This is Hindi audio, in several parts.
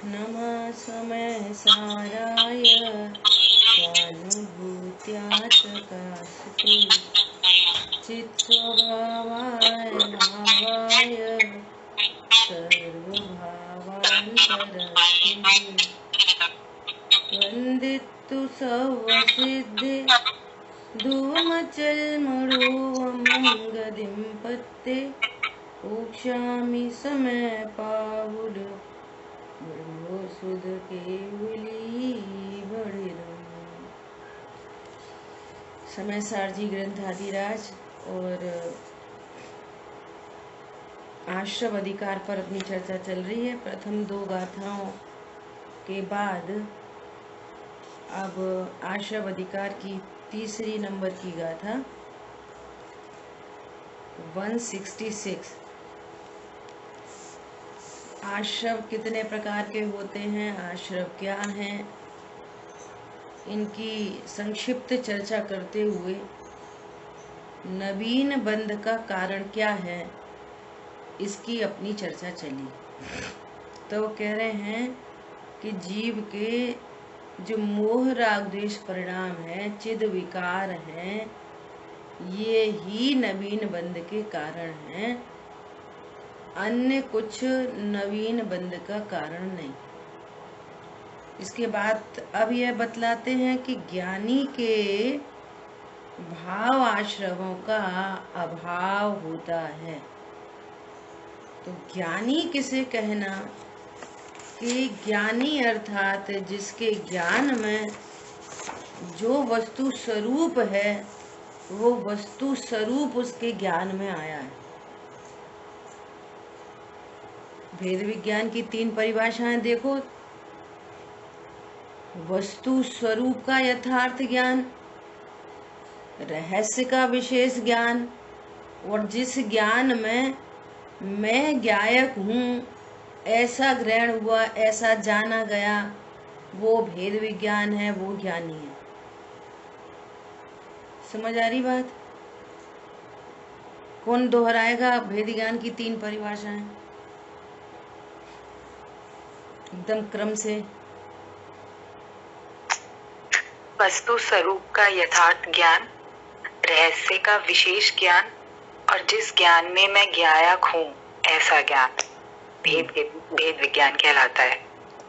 नमः समय साराय स्वानुभूत्याचकाशते चित्स्वभावाय भावाय सर्वभावान्तरस्थिते वन्दितु सर्वसिद्धे धूमचल्मरूवमं पत्ते ऊक्षामि समय पावुड ब्रह्मो सुध केवली बड़िरम। समय सारजी ग्रंथाधिराज और आश्रम अधिकार पर अपनी चर्चा चल रही है। प्रथम दो गाथाओं के बाद अब आश्रम अधिकार की तीसरी नंबर की गाथा 166। आश्रम कितने प्रकार के होते हैं, आश्रम क्या हैं, इनकी संक्षिप्त चर्चा करते हुए नवीन बंध का कारण क्या है, इसकी अपनी चर्चा चली। तो कह रहे हैं कि जीव के जो मोह राग द्वेष परिणाम है, चिद विकार हैं, ये ही नवीन बंध के कारण हैं, अन्य कुछ नवीन बंध का कारण नहीं। इसके बाद अब यह बतलाते हैं कि ज्ञानी के भाव आश्रमों का अभाव होता है। तो ज्ञानी किसे कहना कि ज्ञानी अर्थात जिसके ज्ञान में जो वस्तु स्वरूप है वो वस्तु स्वरूप उसके ज्ञान में आया है। भेद विज्ञान की 3 परिभाषाएं देखो। वस्तु स्वरूप का यथार्थ ज्ञान, रहस्य का विशेष ज्ञान, और जिस ज्ञान में मैं ज्ञायक हूँ, ऐसा ग्रहण हुआ, ऐसा जाना गया, वो भेद विज्ञान है, वो ज्ञानी है। समझ आ रही बात? कौन दोहराएगा भेद ज्ञान की 3 परिभाषाएं एकदम क्रम से? वस्तु स्वरूप का यथार्थ ज्ञान, रहस्य का विशेष ज्ञान, और जिस ज्ञान में मैं ज्ञायक हूँ ऐसा ज्ञान भेद विज्ञान कहलाता है।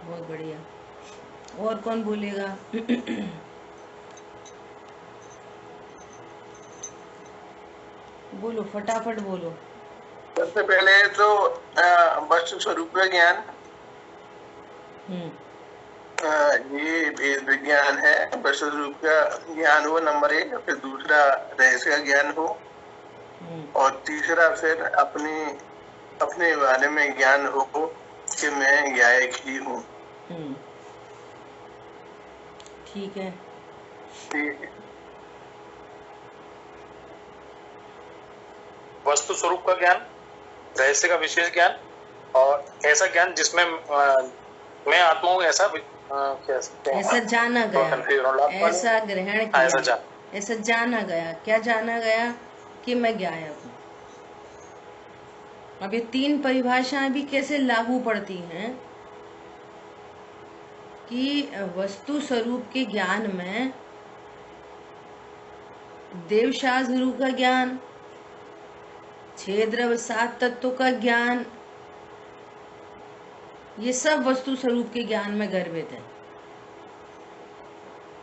बहुत बढ़िया। और कौन बोलेगा? बोलो, फटाफट बोलो। सबसे पहले तो वस्तु स्वरूप का ज्ञान, ये भेद विज्ञान है। वस्तु स्वरूप का ज्ञान हो नंबर 1, फिर दूसरा रहस्य का ज्ञान हो, और तीसरा फिर अपने बारे में ज्ञान हो कि मैं ज्ञायक ही हूँ। ठीक है। वस्तु स्वरूप का ज्ञान, रहस्य का विशेष ज्ञान, और ऐसा ज्ञान जिसमें मैं आत्मा हूँ ऐसा ऐसा जाना गया, ऐसा ग्रहण किया, ऐसा जाना गया। क्या जाना गया? कि मैं ज्ञायक हूँ। अब ये 3 परिभाषाएं भी कैसे लागू पड़ती हैं कि वस्तु स्वरूप के ज्ञान में देवशास्त्र का ज्ञान, 6 द्रव्य 7 तत्वों का ज्ञान, ये सब वस्तु स्वरूप के ज्ञान में गर्भित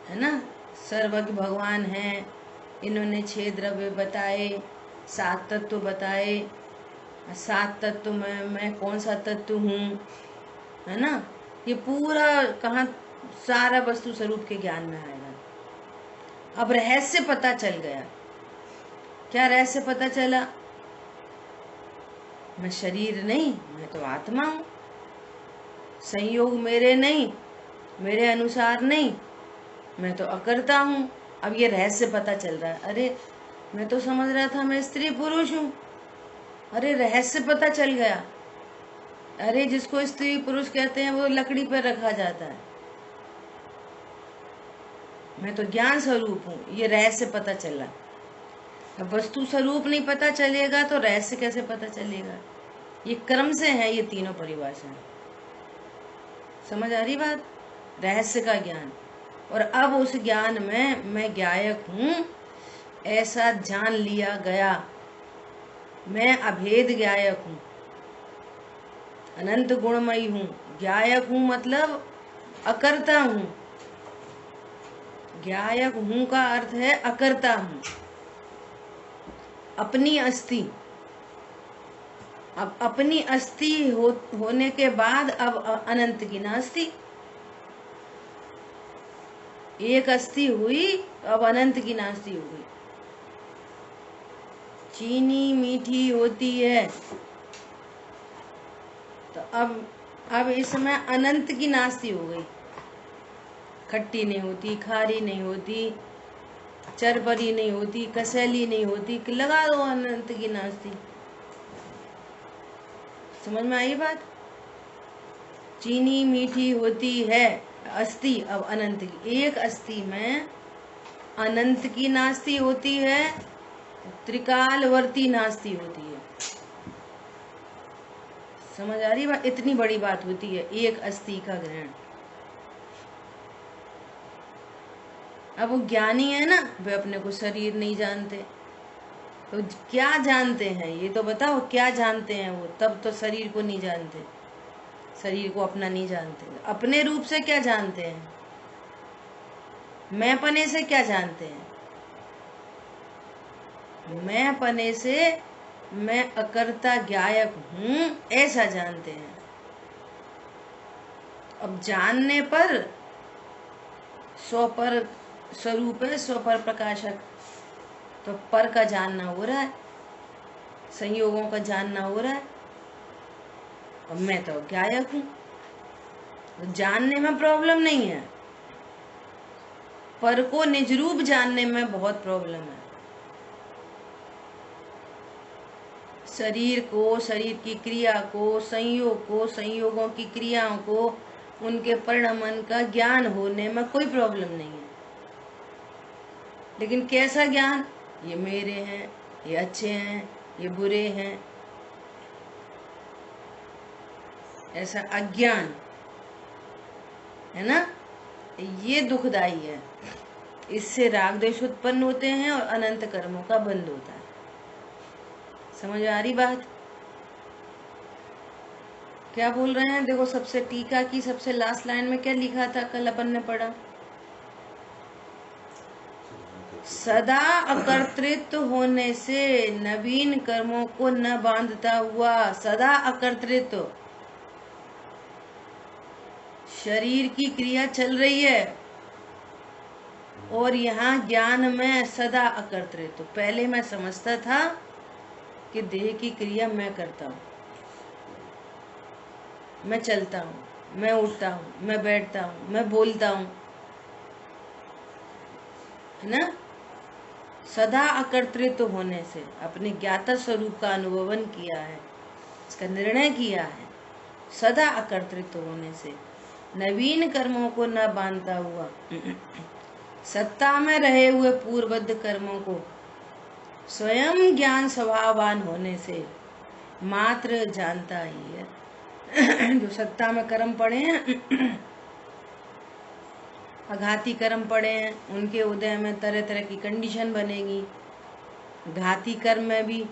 है ना। सर्वज्ञ भगवान हैं, इन्होंने 6 द्रव्य बताए, 7 तत्व बताए। 7 तत्व में मैं कौन सा तत्व हूँ, है ना। ये पूरा कहाँ सारा वस्तु स्वरूप के ज्ञान में आएगा। अब रहस्य पता चल गया। क्या रहस्य पता चला? मैं शरीर नहीं, मैं तो आत्मा हूँ। संयोग मेरे नहीं, मेरे अनुसार नहीं, मैं तो अकर्ता हूँ। अब ये रहस्य पता चल रहा है। अरे मैं तो समझ रहा था मैं स्त्री पुरुष हूँ। अरे रहस्य पता चल गया। अरे जिसको स्त्री पुरुष कहते हैं वो लकड़ी पर रखा जाता है, मैं तो ज्ञान स्वरूप हूँ। ये रहस्य पता चला। अब वस्तु स्वरूप नहीं पता चलेगा तो रहस्य कैसे पता चलेगा? ये क्रम से है ये तीनों परिभाषाएं। समझ आ रही बात? रहस्य का ज्ञान। और अब उस ज्ञान में मैं ज्ञायक हूँ ऐसा जान लिया गया। मैं अभेद ज्ञायक हूँ, अनंत गुणमयी हूँ। ज्ञायक हूँ मतलब अकर्ता हूँ। ज्ञायक हूँ का अर्थ है अकर्ता हूँ। अपनी अस्थि, अब अपनी अस्थि होने के बाद अब अनंत की नास्ति। एक अस्थि हुई अब अनंत की नास्ति हो गई। चीनी मीठी होती है तो अब इसमें अनंत की नास्ति हो गई। खट्टी नहीं होती, खारी नहीं होती, चरबरी नहीं होती, कसैली नहीं होती, लगा दो अनंत की नास्ति। समझ में आई बात? चीनी मीठी होती है अस्थि अब अनंत की। एक अस्थि में अनंत की नास्ति होती है, त्रिकालवर्ती नास्ति होती है। समझ आ रही बात? इतनी बड़ी बात होती है एक अस्थि का ग्रहण। अब वो ज्ञानी है ना, वे अपने को शरीर नहीं जानते, तो क्या जानते हैं ये तो बताओ, क्या जानते हैं वो? तब तो शरीर को नहीं जानते, शरीर को अपना नहीं जानते। अपने रूप से क्या जानते हैं? मैं पने से क्या जानते हैं? मैं पने से मैं अकर्ता ज्ञायक हूँ ऐसा जानते हैं। अब जानने पर स्व पर स्वरूप है, स्व पर प्रकाशक, तो पर का जानना हो रहा है, संयोगों का जानना हो रहा है। और मैं तो ज्ञायक हूँ, तो जानने में प्रॉब्लम नहीं है, पर को निज रूप जानने में बहुत प्रॉब्लम है। शरीर को, शरीर की क्रिया को, संयोग को, संयोगों की क्रियाओं को, उनके परिणामन का ज्ञान होने में कोई प्रॉब्लम नहीं है। लेकिन कैसा ज्ञान? ये मेरे हैं, ये अच्छे हैं, ये बुरे हैं, ऐसा अज्ञान है ना, ये दुखदाई है। इससे राग द्वेष उत्पन्न होते हैं और अनंत कर्मों का बंध होता है। समझ आ रही बात? क्या बोल रहे हैं? देखो, सबसे टीका की सबसे लास्ट लाइन में क्या लिखा था, कल अपन ने पढ़ा, सदा अकर्तृत्व होने से नवीन कर्मों को न बांधता हुआ। सदा अकर्तृत्व, शरीर की क्रिया चल रही है और यहाँ ज्ञान में सदा अकर्तृत्व। पहले मैं समझता था कि देह की क्रिया मैं करता हूँ, मैं चलता हूँ, मैं उठता हूँ, मैं बैठता हूँ, मैं बोलता हूँ, है ना। सदा अकर्तृत्व होने से अपने ज्ञाता स्वरूप का अनुभवन किया है, इसका निर्णय किया है। सदा अकर्तृत्व होने से नवीन कर्मों को न बांधता हुआ, सत्ता में रहे हुए पूर्वबद्ध कर्मों को स्वयं ज्ञान स्वभाववान होने से मात्र जानता ही है। जो सत्ता में कर्म पड़े हैं, अघाती कर्म पड़े हैं, उनके उदय में तरह तरह की कंडीशन बनेगी। घाती कर्म में भी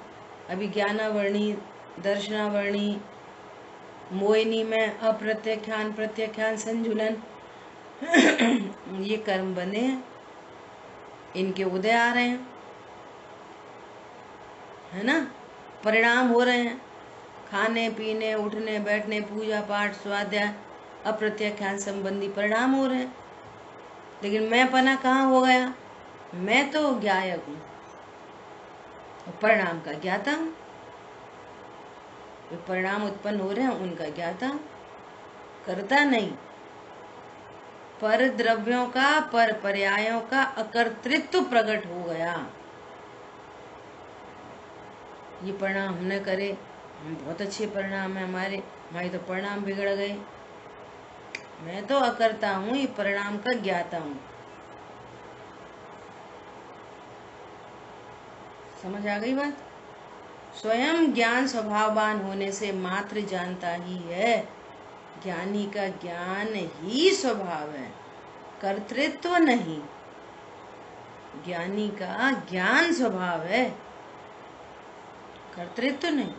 अभी ज्ञानावर्णी, दर्शनावर्णी, मोहिनी में अप्रत्याख्यान, प्रत्याख्यान, संजुलन, ये कर्म बने हैं, इनके उदय आ रहे हैं, है ना। परिणाम हो रहे हैं, खाने पीने, उठने बैठने, पूजा पाठ, स्वाध्याय, अप्रत्याख्यान संबंधी परिणाम हो रहे हैं। लेकिन मैं पना कहाँ हो गया? मैं तो ज्ञायक हूँ, परिणाम का ज्ञाता हूँ। जो परिणाम उत्पन्न हो रहे हैं उनका ज्ञाता हूँ, करता नहीं। पर द्रव्यों का, पर पर्यायों का अकर्तृत्व प्रकट हो गया। ये परिणाम हमने करे, हम बहुत अच्छे परिणाम है हमारे तो परिणाम बिगड़ गए। मैं तो अकर्ता हूँ, ये परिणाम का ज्ञाता हूँ। समझ आ गई बात? स्वयं ज्ञान स्वभाववान होने से मात्र जानता ही है ज्ञानी का ज्ञान ही स्वभाव है, कर्तृत्व नहीं। ज्ञानी का ज्ञान स्वभाव है, कर्तृत्व नहीं।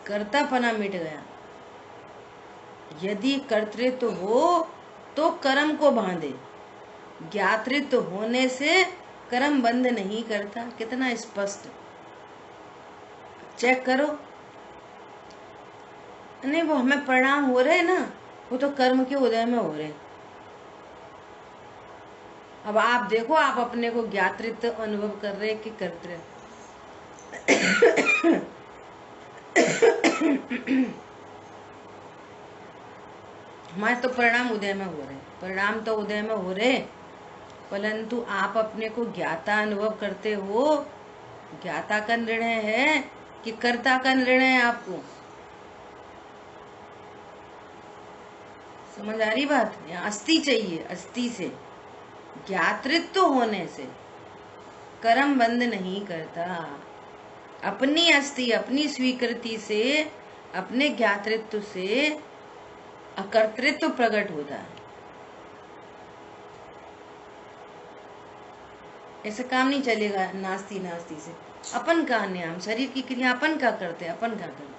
कर्तापना मिट गया। यदि कर्तृत्व हो तो कर्म को बांधे, ज्ञातृत्व होने से कर्म बंद नहीं करता। कितना स्पष्ट, चेक करो। नहीं, वो हमें परिणाम हो रहे ना, वो तो कर्म के उदय में हो रहे। अब आप देखो, आप अपने को ज्ञातृत्व अनुभव कर रहे कि कर्तृत्व। हमारे तो परिणाम उदय में हो रहे, परिणाम तो उदय में हो रहे, परंतु आप अपने को ज्ञाता अनुभव करते हो। ज्ञाता का निर्णय है कि कर्ता का निर्णय है। आपको समझ आ रही बात? यहाँ अस्थि चाहिए, अस्थि से, ज्ञातृत्व होने से कर्म बंद नहीं करता। अपनी अस्थि, अपनी स्वीकृति से, अपने ज्ञातृत्व से अकर्तृत्व प्रकट होता है। ऐसे काम नहीं चलेगा नास्ती नास्ती से। अपन का नियम, शरीर की क्रिया अपन का करते, अपन का करते,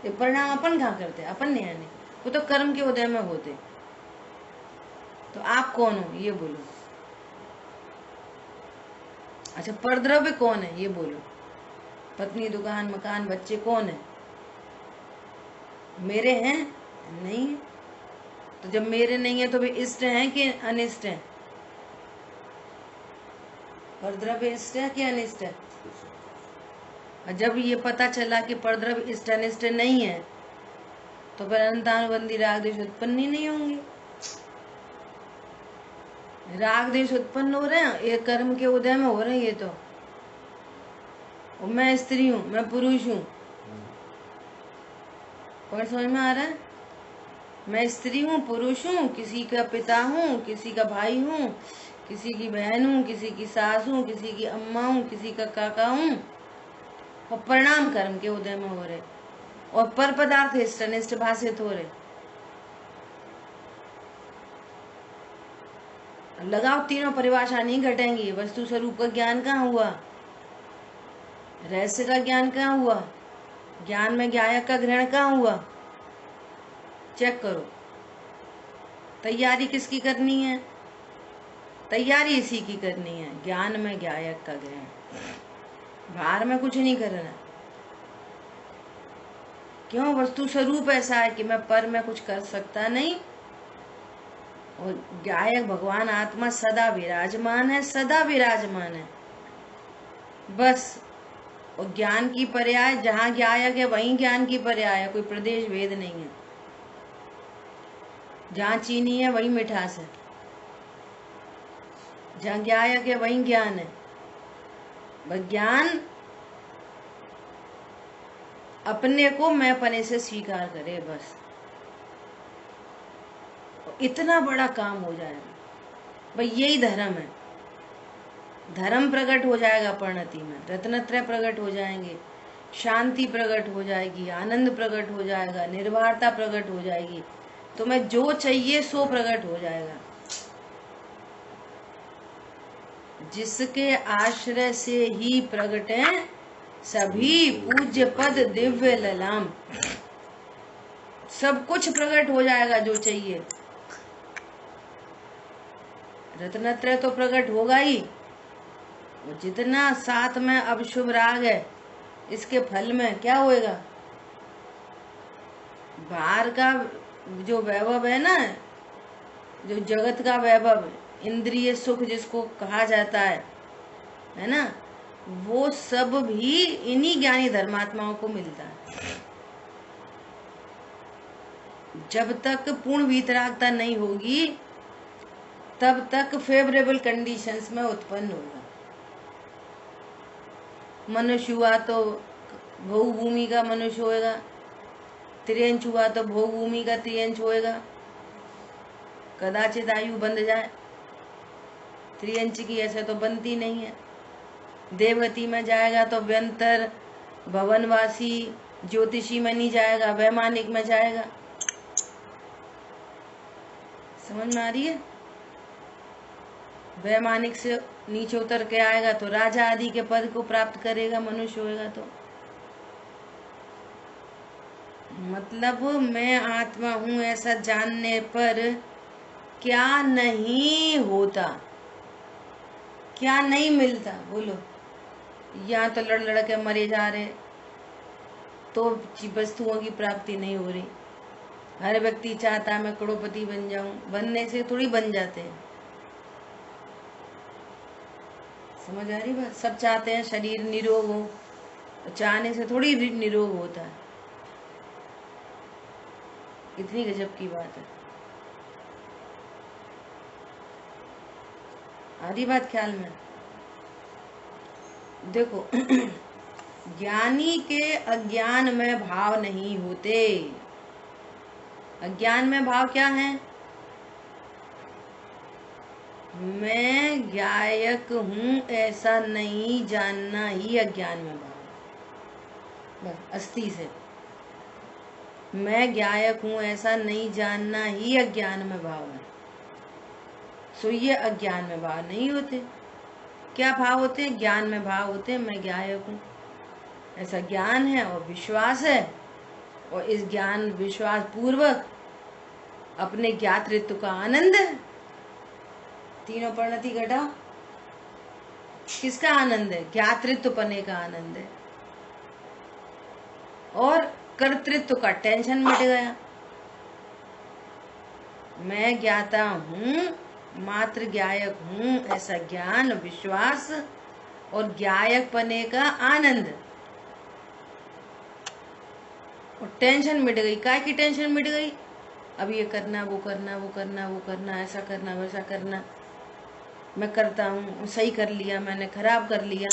ये परिणाम अपन का करते, अपन न्याय नहीं। वो तो कर्म के उदय में होते। तो आप कौन हो ये बोलो। अच्छा, परद्रव्य कौन है ये बोलो। पत्नी, दुकान, मकान, बच्चे कौन है? मेरे हैं? नहीं। तो जब मेरे नहीं है तो वे इष्ट हैं कि अनिष्ट हैं? परद्रव्य इष्ट है कि अनिष्ट है? और जब ये पता चला कि परद्रव्य इष्ट अनिष्ट नहीं है तो फिर अनंतानुबंधी राग देश उत्पन्न ही नहीं होंगे। राग देश उत्पन्न हो रहे हैं, ये कर्म के उदय में हो रहे हैं। ये तो मैं स्त्री हूँ, मैं पुरुष हूँ, और समझ में आ रहा है? मैं स्त्री हूँ, पुरुष हूँ, किसी का पिता हूँ, किसी का भाई हूँ, किसी की बहन हूँ, किसी की सास हूँ, किसी की अम्मा हूँ, किसी का काका हूँ। और परिणाम कर्म के उदय में हो रहे, और पर पदार्थ इष्ट अनिष्ट भाषित हो रहे। लगाओ, तीनों परिभाषा नहीं घटेंगी। वस्तु स्वरूप का ज्ञान कहाँ हुआ? रहस्य का ज्ञान कहाँ हुआ? ज्ञान में ज्ञायक का ग्रहण कहाँ हुआ? चेक करो। तैयारी किसकी करनी है? तैयारी इसी की करनी है, ज्ञान में ज्ञायक का ग्रहण। बाहर में कुछ नहीं करना। क्यों? वस्तु स्वरूप ऐसा है कि मैं पर में कुछ कर सकता नहीं, और ज्ञायक भगवान आत्मा सदा विराजमान है, सदा विराजमान है बस। और ज्ञान की पर्याय, जहाँ ज्ञायक है वहीं ज्ञान की पर्याय है, कोई प्रदेश भेद नहीं है। जहाँ चीनी है वहीं मिठास है, जहाँ ज्ञायक है वहीं ज्ञान है। बस ज्ञान अपने को मैं पने से स्वीकार करे, बस इतना बड़ा काम हो जाएगा। भाई यही धर्म है। धर्म प्रकट हो जाएगा परिणति में, रत्नत्रय प्रकट हो जाएंगे, शांति प्रकट हो जाएगी, आनंद प्रकट हो जाएगा, निर्भरता प्रकट हो जाएगी। तुम्हें जो चाहिए सो प्रकट हो जाएगा। जिसके आश्रय से ही प्रगटे सभी पूज्य पद दिव्य ललाम। सब कुछ प्रकट हो जाएगा जो चाहिए। रत्नत्रय तो प्रकट होगा ही। और जितना साथ में अब शुभ राग है, इसके फल में क्या होएगा? बाहर का जो वैभव है ना, जो जगत का वैभव, इंद्रिय सुख जिसको कहा जाता है ना, वो सब भी इन्हीं ज्ञानी धर्मात्माओं को मिलता है। जब तक पूर्ण वीतरागता नहीं होगी तब तक फेवरेबल कंडीशंस में उत्पन्न होगा। मनुष्य हुआ तो भोग भूमि का मनुष्य होएगा, त्रियंच हुआ तो भोग भूमि का त्रियंच होएगा। कदाचित आयु बंध जाए, त्रियंच की ऐसे तो बनती नहीं है। देवगति में जाएगा तो व्यंतर भवनवासी ज्योतिषी में नहीं जाएगा, वैमानिक में जाएगा। समझ में आ रही है? वैमानिक से नीचे उतर के आएगा तो राजा आदि के पद को प्राप्त करेगा, मनुष्य होएगा तो। मतलब मैं आत्मा हूं ऐसा जानने पर क्या नहीं होता, क्या नहीं मिलता? बोलो। यहाँ तो लड़ लड़ के मरे जा रहे, तो वस्तुओं की प्राप्ति नहीं हो रही। हर व्यक्ति चाहता है मैं करोड़पति बन जाऊं, बनने से थोड़ी बन जाते हैं। समझ आ रही बात? सब चाहते हैं शरीर निरोग हो, चाहने से थोड़ी निरोग होता है। इतनी गजब की बात है। आ रही बात ख्याल में? देखो ज्ञानी के अज्ञान में भाव नहीं होते। अज्ञान में भाव क्या है? मैं गायक हूं ऐसा नहीं जानना ही अज्ञान में भाव। बस अस्थि से मैं गायक हूं ऐसा नहीं जानना ही अज्ञान में भाव है। सो ये अज्ञान में भाव नहीं होते। क्या भाव होते हैं? ज्ञान में भाव होते हैं मैं गायक हूं ऐसा ज्ञान है और विश्वास है, और इस ज्ञान विश्वास पूर्वक अपने ज्ञातृत्व का आनंद है। तीनों परिणति घटाओ, किसका आनंद है? ज्ञातृत्व पने का आनंद है। और कर्तृत्व का टेंशन मिट गया। मैं ज्ञाता हूं, मात्र गायक हूं ऐसा ज्ञान विश्वास और गायक पने का आनंद, और टेंशन मिट गई। काय की टेंशन मिट गई? अब ये करना वो करना वो करना वो करना, ऐसा करना वैसा करना, मैं करता हूँ, सही कर लिया मैंने, खराब कर लिया।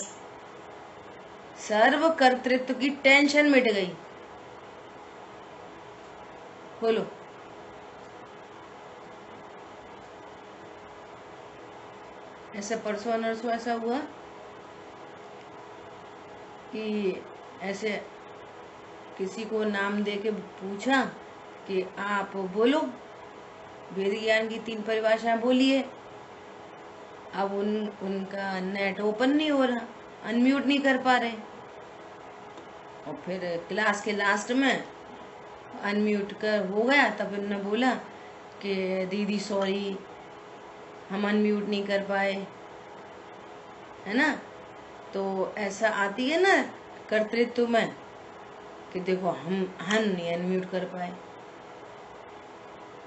सर्व कर्तृत्व की टेंशन मिट गई। बोलो। ऐसे परसों नरसों ऐसा हुआ कि ऐसे किसी को नाम दे के पूछा कि आप बोलो, वेद ज्ञान की 3 परिभाषाएं बोलिए। अब उनका नेट ओपन नहीं हो रहा, अनम्यूट नहीं कर पा रहे। और फिर क्लास के लास्ट में अनम्यूट कर हो गया, तब उन्होंने बोला कि दीदी सॉरी हम अनम्यूट नहीं कर पाए, है ना। तो ऐसा आती है ना कर्तृत्व में कि देखो हम नहीं अनम्यूट कर पाए।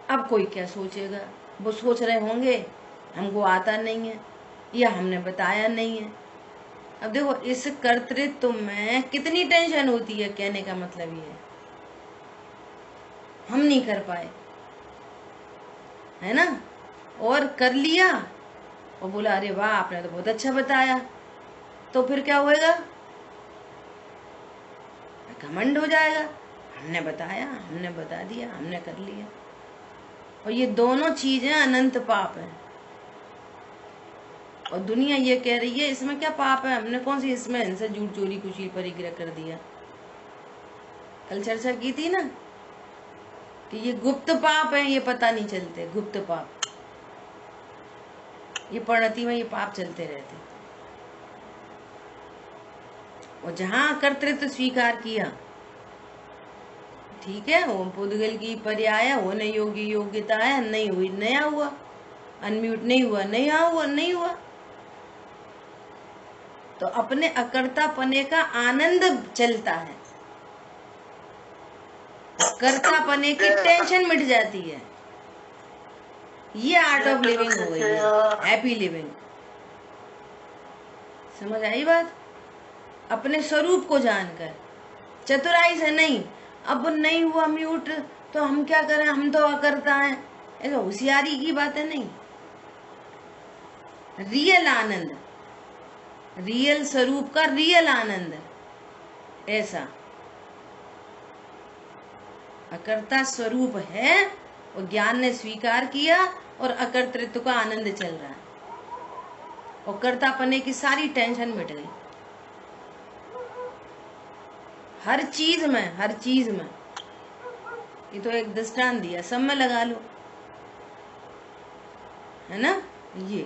अब कोई क्या सोचेगा? वो सोच रहे होंगे हमको आता नहीं है या हमने बताया नहीं है। अब देखो इस कर्तृत्व में कितनी टेंशन होती है, कहने का मतलब ये है हम नहीं कर पाए, है ना। और कर लिया और बोला अरे वाह आपने तो बहुत अच्छा बताया, तो फिर क्या होएगा? घमंड हो जाएगा, हमने बताया, हमने बता दिया, हमने कर लिया। और ये दोनों चीजें अनंत पाप है। और दुनिया ये कह रही है इसमें क्या पाप है, हमने कौन सी इसमें इनसे झूठ चोरी कुशील परिग्रह कर दिया। कल चर्चा की थी ना कि ये गुप्त पाप है, ये पता नहीं चलते। गुप्त पाप, ये परिणति में ये पाप चलते रहते। और जहां कर्तृत्व स्वीकार किया, ठीक है, वो पुद्गल की पर्याय होने योग्य योग्यता है, नहीं हुई नया हुआ, अनम्यूट नहीं हुआ नया हुआ, नहीं हुआ, तो अपने अकर्ता पने का आनंद चलता है, कर्ता पने की टेंशन मिट जाती है। ये आर्ट ऑफ लिविंग हो गई है, हैप्पी लिविंग। समझ आई बात? अपने स्वरूप को जानकर, चतुराई से नहीं। अब नहीं हुआ म्यूट तो हम क्या करें, हम तो अकर्ता हैं, ऐसा होशियारी की बातें नहीं। रियल आनंद, रियल स्वरूप का रियल आनंद, ऐसा अकर्ता स्वरूप है और ज्ञान ने स्वीकार किया और अकर्तृत्व का आनंद चल रहा है और कर्तापने की सारी टेंशन मिट गई। हर चीज में, हर चीज में। ये तो एक दृष्टांत दिया, सब में लगा लो, है ना। ये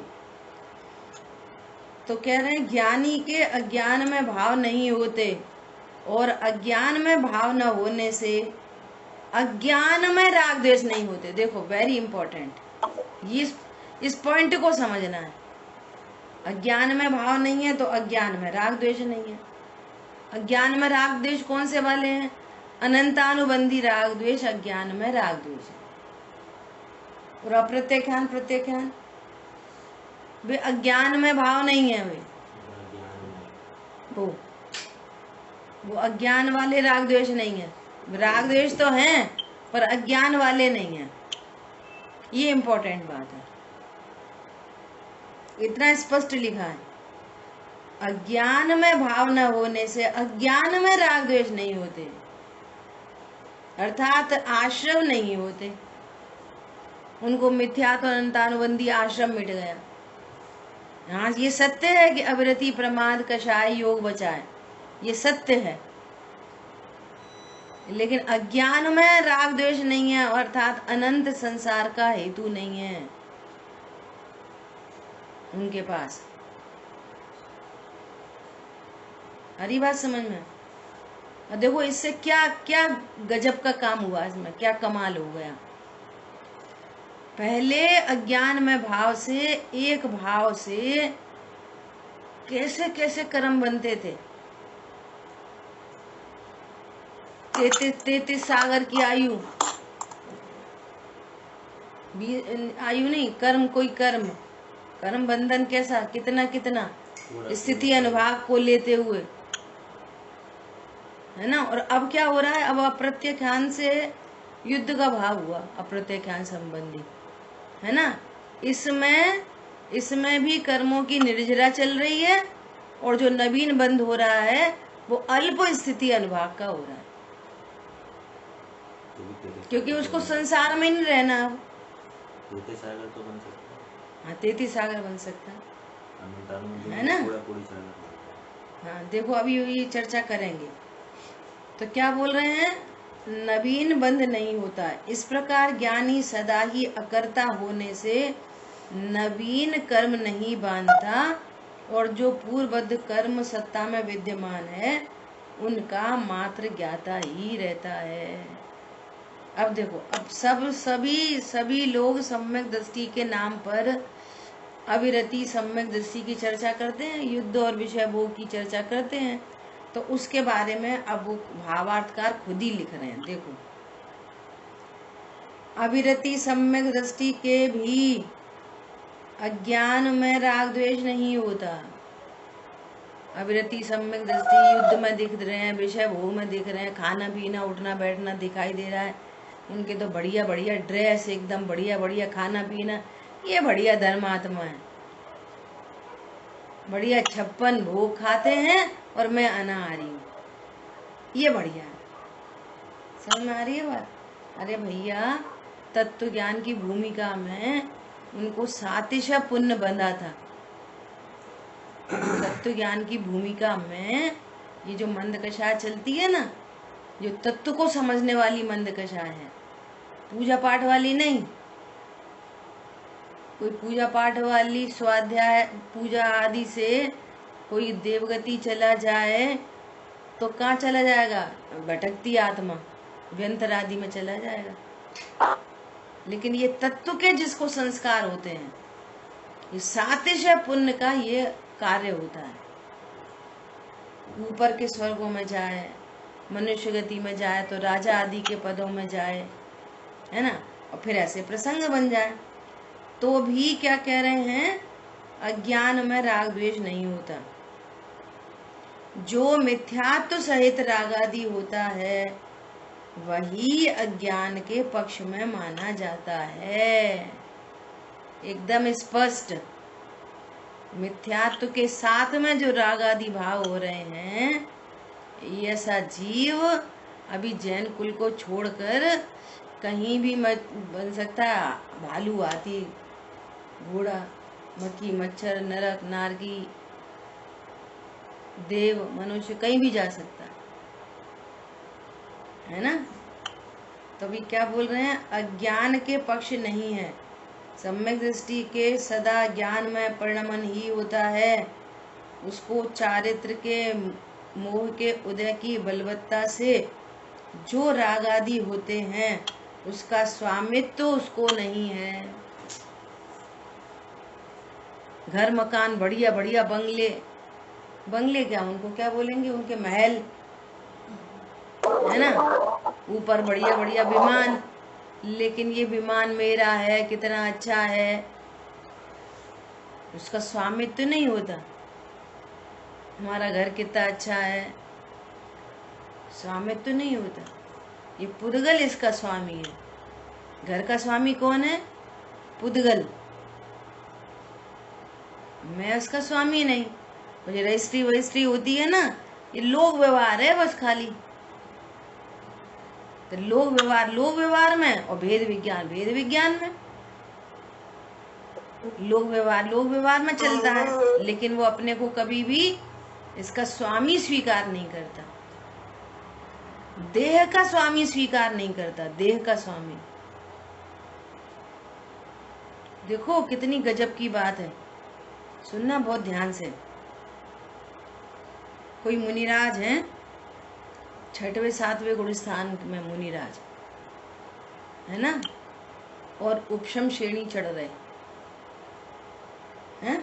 तो कह रहे हैं ज्ञानी के अज्ञान में भाव नहीं होते, और अज्ञान में भाव न होने से अज्ञान में राग द्वेष नहीं होते। देखो वेरी इंपॉर्टेंट, ये इस पॉइंट को समझना है। अज्ञान में भाव नहीं है तो अज्ञान में राग द्वेष नहीं है। अज्ञान में राग द्वेष कौन से वाले हैं? अनंतानुबंधी राग द्वेष अज्ञान में राग द्वेष है। और अप्रत्यख्यान प्रत्यख्यान, वे अज्ञान में भाव नहीं है, वे वो अज्ञान वाले राग द्वेष नहीं है। राग द्वेष तो हैं पर अज्ञान वाले नहीं है। ये इंपॉर्टेंट बात है, इतना स्पष्ट लिखा है। अज्ञान में भाव न होने से अज्ञान में राग द्वेष नहीं होते, अर्थात आश्रम नहीं होते। उनको मिथ्यात्व अनंतानुबंधी आश्रम मिट गया। हाँ, ये सत्य है कि अविरति प्रमाद कषाय योग बचाए, ये सत्य है। लेकिन अज्ञान में राग द्वेष नहीं है, अर्थात अनंत संसार का हेतु नहीं है उनके पास। हरी बात समझ में। और देखो इससे क्या क्या गजब का काम हुआ, इसमें क्या कमाल हो गया। पहले अज्ञान में भाव से, एक भाव से कैसे कैसे कर्म बनते थे। 33 सागर की आयु, आयु नहीं, कर्म, कोई कर्म, कर्म बंधन कैसा, कितना कितना स्थिति अनुभाग को लेते हुए, है ना। और अब क्या हो रहा है, अब अप्रत्यख्यान से युद्ध का भाव हुआ, अप्रत्यख्यान संबंधी, है ना। इसमें भी कर्मों की निर्जरा चल रही है, और जो नवीन बंध हो रहा है वो अल्प स्थिति अनुभाग का हो रहा है, क्योंकि उसको संसार में नहीं रहना। अब 33 सागर तो बन सकता है। हाँ, 33 सागर बन सकता है ना। हाँ देखो, अभी ये चर्चा करेंगे। तो क्या बोल रहे हैं, नवीन बंध नहीं होता। इस प्रकार ज्ञानी सदा ही अकर्ता होने से नवीन कर्म नहीं बांधता, और जो पूर्वबद्ध कर्म सत्ता में विद्यमान है उनका मात्र ज्ञाता ही रहता है। अब देखो, अब सभी लोग सम्यक दृष्टि के नाम पर अविरति सम्यक दृष्टि की चर्चा करते हैं, युद्ध और विषय भोग की चर्चा करते हैं। तो उसके बारे में अब वो भावार्थकार खुद ही लिख रहे हैं। देखो, अविरति सम्यक दृष्टि के भी अज्ञान में राग द्वेष नहीं होता। अविरति सम्यक दृष्टि युद्ध में दिख रहे हैं, विषय भोग में दिख रहे हैं, खाना पीना उठना बैठना दिखाई दे रहा है, उनके तो बढ़िया बढ़िया ड्रेस, एकदम बढ़िया बढ़िया खाना पीना, ये बढ़िया धर्मात्मा है, बढ़िया 56 भोग खाते हैं और मैं अनाहारी हूँ, ये बढ़िया है। समझ में आ रही है बात? अरे भैया, तत्व ज्ञान की भूमिका में उनको 7 पुण्य बंधा था। तत्व ज्ञान की भूमिका में ये जो मंदकषा चलती है ना, जो तत्व को समझने वाली मंदकषा है, पूजा पाठ वाली नहीं। कोई पूजा पाठ वाली स्वाध्याय पूजा आदि से कोई देवगति चला जाए तो कहाँ चला जाएगा? भटकती आत्मा व्यंतर आदि में चला जाएगा। लेकिन ये तत्व के जिसको संस्कार होते हैं, ये 7 पुण्य का ये कार्य होता है। ऊपर के स्वर्गों में जाए, मनुष्य गति में जाए तो राजा आदि के पदों में जाए, है ना, और फिर ऐसे प्रसंग बन जाए। तो भी क्या कह रहे हैं, अज्ञान में राग द्वेष नहीं होता। जो मिथ्यात्व सहित राग आदि होता है वही अज्ञान के पक्ष में माना जाता है। एकदम स्पष्ट, मिथ्यात्व के साथ में जो राग आदि भाव हो रहे हैं, ऐसा जीव अभी जैन कुल को छोड़कर कहीं भी बन सकता है। भालू, हाथी, घोड़ा, मक्खी, मच्छर, नरक, नारकी, देव, मनुष्य, कहीं भी जा सकता है। है ना। तो अभी क्या बोल रहे हैं, अज्ञान के पक्ष नहीं है, सम्यक दृष्टि के सदा ज्ञान में परिणमन ही होता है। उसको चारित्र के मोह के उदय की बलवत्ता से जो राग आदि होते हैं उसका स्वामित्व तो उसको नहीं है। घर मकान बढ़िया बढ़िया बंगले, बंगले क्या उनको क्या बोलेंगे, उनके महल है ना, ऊपर बढ़िया बढ़िया विमान, लेकिन ये विमान मेरा है, कितना अच्छा है, उसका स्वामित्व तो नहीं होता। हमारा घर कितना अच्छा है, स्वामित्व तो नहीं होता। ये पुद्गल इसका स्वामी है। घर का स्वामी कौन है, पुद्गल, मैं उसका स्वामी नहीं। मुझे रजिस्ट्री वजिस्ट्री होती है ना, ये लोक व्यवहार है बस खाली। तो लोक व्यवहार में और भेद विज्ञान में। लोक व्यवहार में चलता है, लेकिन वो अपने को कभी भी इसका स्वामी स्वीकार नहीं करता, देह का स्वामी स्वीकार नहीं करता, देह का स्वामी। देखो कितनी गजब की बात है, सुनना बहुत ध्यान से। कोई मुनिराज हैं, 6वें 7वें गुणस्थान में मुनिराज है ना, और उपशम श्रेणी चढ़ रहे हैं,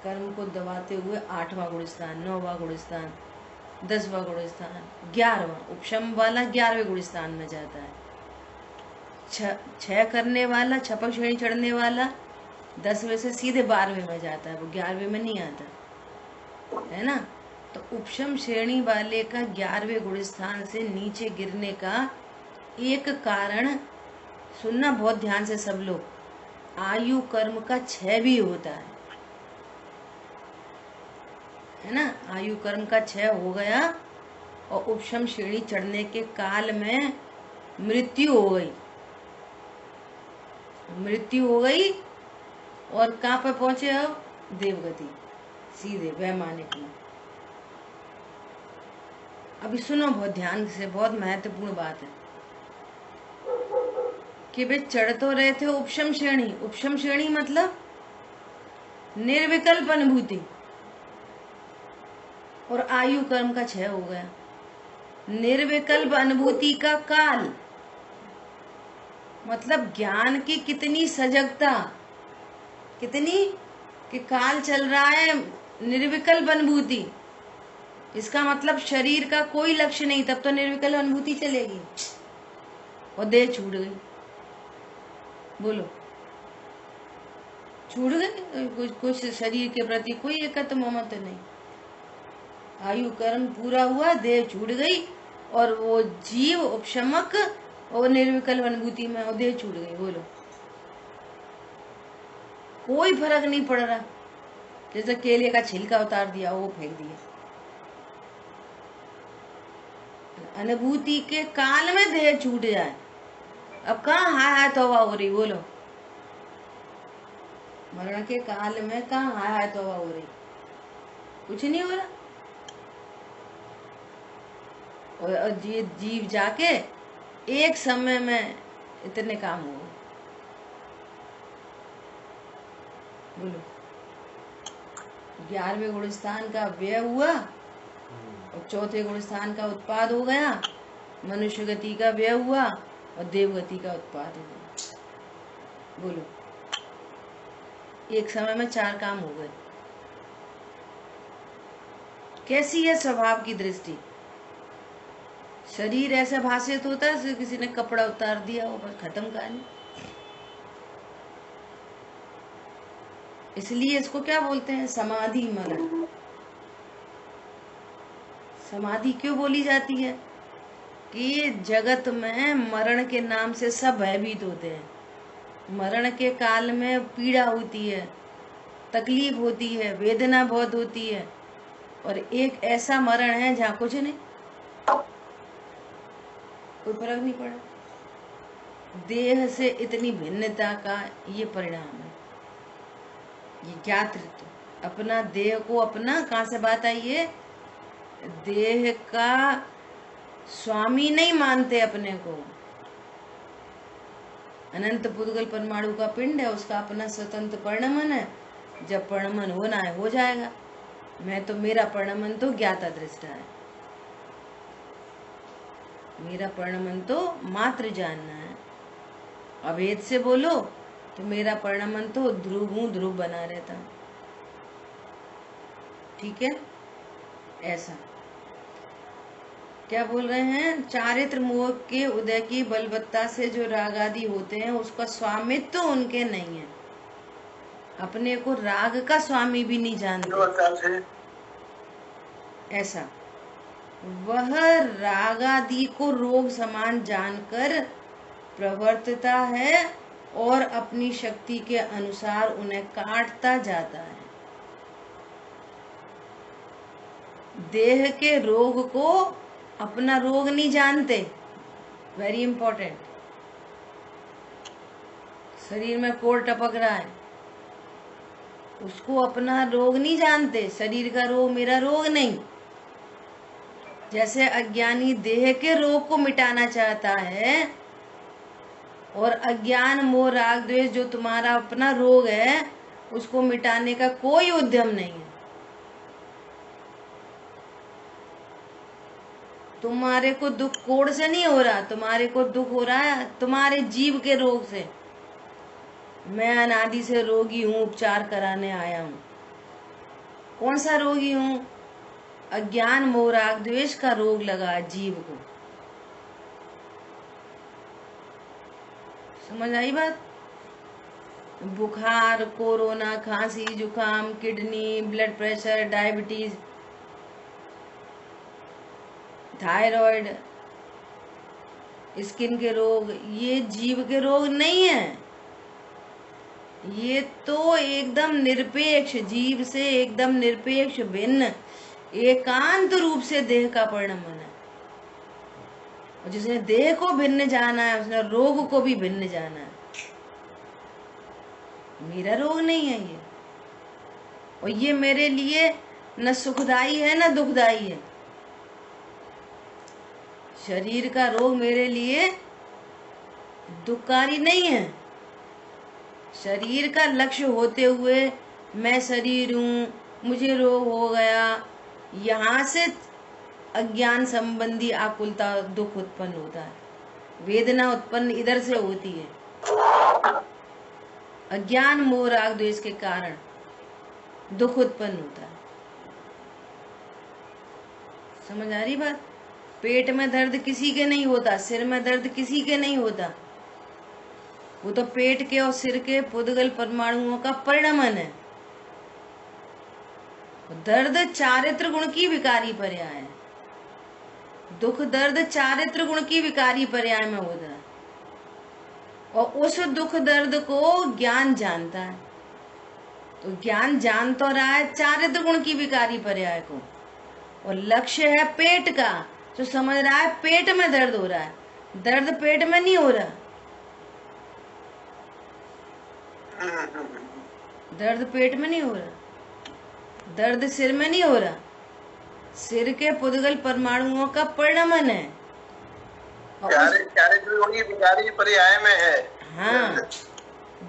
कर्म को दबाते हुए 8वां गुणस्थान, 9वां गुणस्थान, 10वां गुणस्थान, 11वां उपशम वाला 11वें गुणस्थान में जाता है। 6 करने वाला, छपक श्रेणी चढ़ने वाला 10वें से सीधे 12वें में जाता है, वो 11वें में नहीं आता है ना। तो उपशम श्रेणी वाले का 11वें गुणस्थान से नीचे गिरने का एक कारण, सुनना बहुत ध्यान से सब लोग, आयु कर्म का क्षय भी होता है ना। आयु कर्म का क्षय हो गया और उपशम श्रेणी चढ़ने के काल में मृत्यु हो गई और कहाँ पर पहुंचे अब, देवगति, सीधे वैमानिक में। अभी सुनो बहुत ध्यान से, बहुत महत्वपूर्ण बात है कि वे चढ़ तो रहे थे उपशम श्रेणी। उपशम श्रेणी मतलब निर्विकल्प अनुभूति, और आयु कर्म का क्षय हो गया। निर्विकल्प अनुभूति का काल मतलब ज्ञान की कितनी सजगता, कितनी कि काल चल रहा है निर्विकल्प अनुभूति। इसका मतलब शरीर का कोई लक्ष्य नहीं, तब तो निर्विकल्प अनुभूति चलेगी। और देह छूट गई, बोलो छूट गई, कुछ शरीर के प्रति कोई एकत्र ममत्व नहीं। आयु कर्म पूरा हुआ, देह छूट गई और वो जीव उपशमक और निर्विकल्प अनुभूति में, और देह छूट गई। बोलो कोई फर्क नहीं पड़ रहा, जैसे केले का छिलका उतार दिया, वो फेंक दिया। अनुभूति के काल में देह छूट जाए, अब कहाँ हाय हाय तौबा हो रही, बोलो मरण के काल में कहाँ हाय हाय तौबा हो रही, कुछ नहीं हो रहा। और जीव जाके एक समय में इतने काम हो गए। बोलो 11वें गुणस्थान का व्यय हुआ और 4थे गुणस्थान का उत्पाद हो गया, मनुष्य गति का व्यय हुआ और देव गति का उत्पाद हो गया। बोलो एक समय में 4 काम हो गए। कैसी है स्वभाव की दृष्टि, शरीर ऐसा भाषित होता है किसी ने कपड़ा उतार दिया हो, बस खत्म कहानी। इसलिए इसको क्या बोलते हैं, समाधि मरण। समाधि क्यों बोली जाती है कि जगत में मरण के नाम से सब भयभीत होते हैं। मरण के काल में पीड़ा होती है, तकलीफ होती है, वेदना बहुत होती है, और एक ऐसा मरण है जहाँ कुछ नहीं, कोई फर्क नहीं पड़ा। देह से इतनी भिन्नता का ये परिणाम है, ये ज्ञातृत्व। अपना देह को अपना, कहाँ से बात आई है, देह का स्वामी नहीं मानते अपने को। अनंत पुद्गल परमाणु का पिंड है, उसका अपना स्वतंत्र परिणमन है। जब परिणमन होना है हो जाएगा। मैं तो, मेरा परिणमन तो ज्ञाता दृष्टा है, मेरा परिणमन तो मात्र जानना है। अभेद से बोलो तो मेरा परिणमन तो ध्रुव हूं, ध्रुव बना रहता। ठीक है, ऐसा क्या बोल रहे हैं? चारित्र मोह के उदय की बलवत्ता से जो राग आदि होते हैं उसका स्वामित्व तो उनके नहीं है। अपने को राग का स्वामी भी नहीं जानते। ऐसा वह राग आदि को रोग समान जानकर प्रवर्तता है और अपनी शक्ति के अनुसार उन्हें काटता जाता है। देह के रोग को अपना रोग नहीं जानते, वेरी इंपॉर्टेंट। शरीर में कोड़ टपक रहा है, उसको अपना रोग नहीं जानते। शरीर का रोग मेरा रोग नहीं। जैसे अज्ञानी देह के रोग को मिटाना चाहता है और अज्ञान मोह राग द्वेष जो तुम्हारा अपना रोग है उसको मिटाने का कोई उद्यम नहीं है। तुम्हारे को दुख कोड़ से नहीं हो रहा, तुम्हारे को दुख हो रहा है तुम्हारे जीव के रोग से। मैं अनादि से रोगी हूँ, उपचार कराने आया हूँ। कौन सा रोगी हूँ? अज्ञान मोह राग द्वेष का रोग लगा जीव को। समझ आई बात? बुखार, कोरोना, खांसी, जुकाम, kidney, blood pressure, diabetes, thyroid, skin के रोग, ये जीव के रोग नहीं है। ये तो एकदम निरपेक्ष, जीव से एकदम निरपेक्ष, भिन्न, एकांत रूप से देह का परिणमन है। और जिसने देह को भिन्न जाना है उसने रोग को भी भिन्न जाना है। मेरा रोग नहीं है ये, और ये मेरे लिए न सुखदाई है न दुखदाई है। शरीर का रोग मेरे लिए दुखकारी नहीं है। शरीर का लक्ष्य होते हुए मैं शरीर हूँ, मुझे रोग हो गया, यहाँ से अज्ञान संबंधी आकुलता दुख उत्पन्न होता है। वेदना उत्पन्न इधर से होती है, अज्ञान मोह राग द्वेष के कारण दुख उत्पन्न होता है। समझ आ रही बात? पेट में दर्द किसी के नहीं होता, सिर में दर्द किसी के नहीं होता। वो तो पेट के और सिर के पुद्गल परमाणुओं का परिणमन है। दर्द चारित्र गुण की विकारी पर्याय है। दुख दर्द चारित्र गुण की विकारी पर्याय में होता है, और उस दुख दर्द को ज्ञान जानता है। तो ज्ञान जान तो रहा है चारित्र गुण की विकारी पर्याय को, और लक्ष्य है पेट का, जो समझ रहा है पेट में दर्द हो रहा है। दर्द पेट में नहीं हो रहा, दर्द पेट में नहीं हो रहा, दर्द सिर में नहीं हो रहा। सिर के पुद्गल परमाणुओं का परिणमन है। चारित्र गुण की विकारी पर्याय में है। हाँ,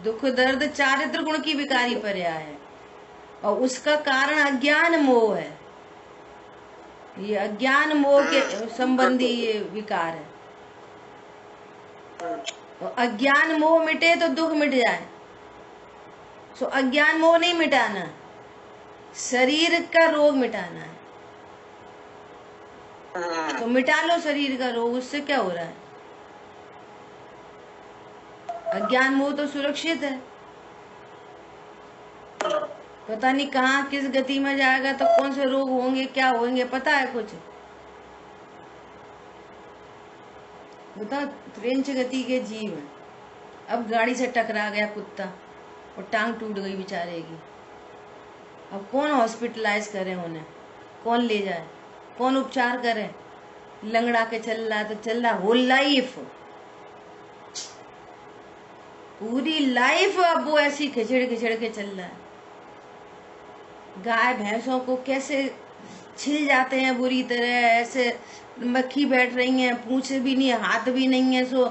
दुख दर्द चारित्र गुण की विकारी पर्याय है, और उसका कारण अज्ञान मोह है। ये अज्ञान मोह के संबंधी ये विकार है। तो अज्ञान मोह मिटे तो दुख मिट जाए। सो अज्ञान मोह नहीं मिटाना, शरीर का रोग मिटाना है। तो मिटा लो शरीर का रोग, उससे क्या हो रहा है? अज्ञान मोह तो सुरक्षित है। पता नहीं कहाँ किस गति में जाएगा तो कौन से रोग होंगे, क्या होंगे, पता है कुछ? बताओ, त्रिंच गति के जीव है। अब गाड़ी से टकरा गया कुत्ता और टांग टूट गई बेचारे की। अब कौन हॉस्पिटलाइज करे उन्हें? कौन ले जाए? कौन उपचार करे? लंगड़ा के चल रहा तो चल रहा, होल लाइफ, पूरी लाइफ अब वो ऐसी खिचड़ खिचड़ के चल रहा है। गाय भैंसों को कैसे छिल जाते हैं बुरी तरह, ऐसे मक्खी बैठ रही हैं, पूंछ भी नहीं, हाथ भी नहीं है, सो